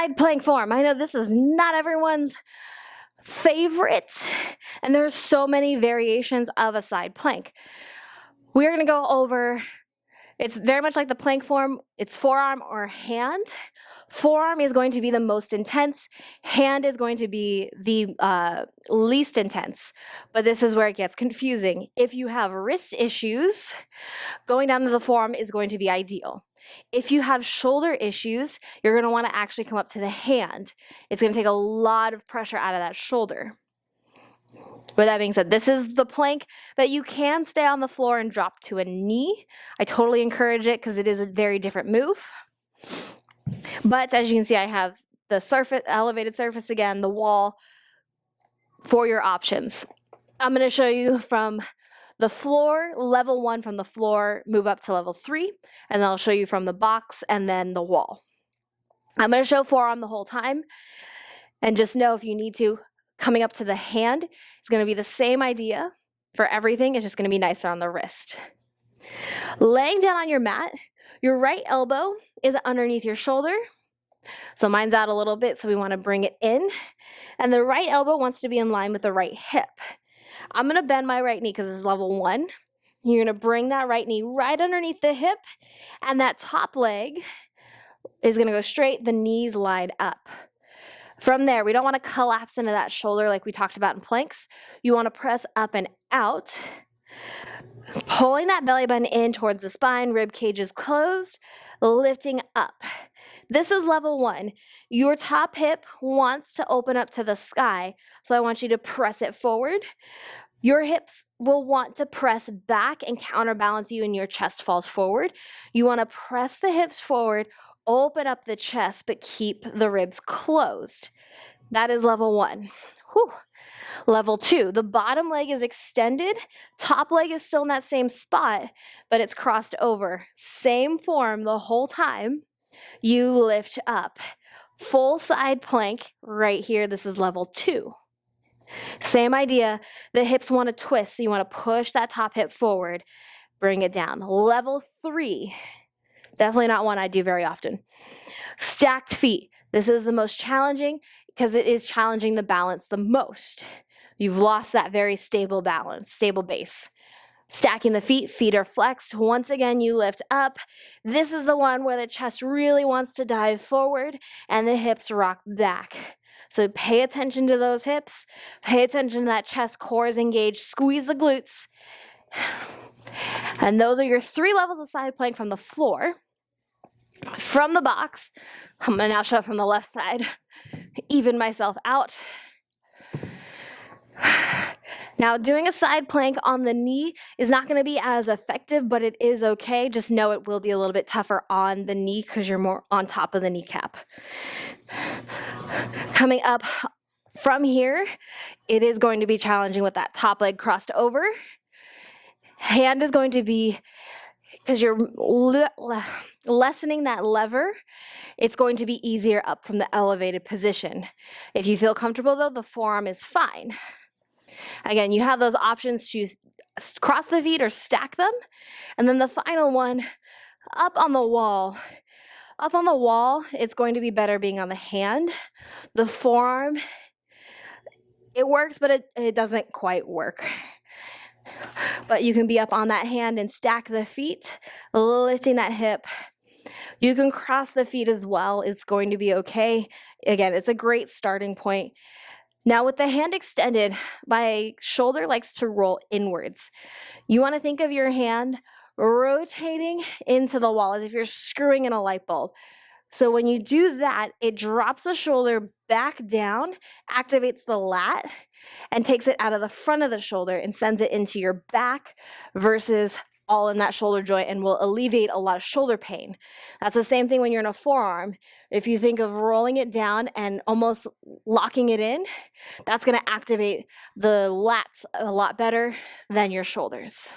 Side plank form. I know this is not everyone's favorite, and there's so many variations of a side plank. We're gonna go over, it's very much like the plank form. It's forearm or hand. Forearm is going to be the most intense. Hand is going to be the least intense. But this is where it gets confusing. If you have wrist issues, going down to the forearm is going to be ideal. If you have shoulder issues, you're going to want to actually come up to the hand. It's going to take a lot of pressure out of that shoulder. With that being said, this is the plank that you can stay on the floor and drop to a knee. I totally encourage it because it is a very different move. But as you can see, I have the surface, elevated surface again, the wall for your options. I'm going to show you from the floor, level 1 from the floor, move up to level 3, and then I'll show you from the box and then the wall. I'm going to show forearm the whole time, and just know if you need to, coming up to the hand, it's going to be the same idea for everything. It's just going to be nicer on the wrist. Laying down on your mat, your right elbow is underneath your shoulder. So mine's out a little bit, so we want to bring it in. And the right elbow wants to be in line with the right hip. I'm going to bend my right knee because this is level 1. You're going to bring that right knee right underneath the hip, and that top leg is going to go straight, the knees line up. From there, we don't want to collapse into that shoulder like we talked about in planks. You want to press up and out, pulling that belly button in towards the spine, rib cage is closed, lifting up. This is level 1. Your top hip wants to open up to the sky, so I want you to press it forward. Your hips will want to press back and counterbalance you, and your chest falls forward. You want to press the hips forward, open up the chest, but keep the ribs closed. That is level 1. Whew. Level 2, the bottom leg is extended, top leg is still in that same spot, but it's crossed over. Same form the whole time. You lift up. Full side plank right here. This is level 2. Same idea. The hips want to twist, so you want to push that top hip forward, bring it down. Level 3. Definitely not one I do very often. Stacked feet. This is the most challenging because it is challenging the balance the most. You've lost that very stable balance, stable base. Stacking the feet, feet are flexed. Once again, you lift up. This is the one where the chest really wants to dive forward and the hips rock back. So pay attention to those hips. Pay attention to that chest, core is engaged. Squeeze the glutes. And those are your 3 levels of side plank from the floor. From the box, I'm going to now show from the left side. Even myself out. Now, doing a side plank on the knee is not going to be as effective, but it is okay. Just know it will be a little bit tougher on the knee because you're more on top of the kneecap. Coming up from here, it is going to be challenging with that top leg crossed over. Hand is going to be, because you're lessening that lever, it's going to be easier up from the elevated position. If you feel comfortable though, the forearm is fine. Again, you have those options to cross the feet or stack them. And then the final one, up on the wall. Up on the wall, it's going to be better being on the hand. The forearm, it works, but it doesn't quite work. But you can be up on that hand and stack the feet, lifting that hip. You can cross the feet as well. It's going to be okay. Again, it's a great starting point. Now with the hand extended, my shoulder likes to roll inwards. You want to think of your hand rotating into the wall as if you're screwing in a light bulb. So when you do that, it drops the shoulder back down, activates the lat, and takes it out of the front of the shoulder and sends it into your back versus all in that shoulder joint, and will alleviate a lot of shoulder pain. That's the same thing when you're in a forearm. If you think of rolling it down and almost locking it in, that's going to activate the lats a lot better than your shoulders.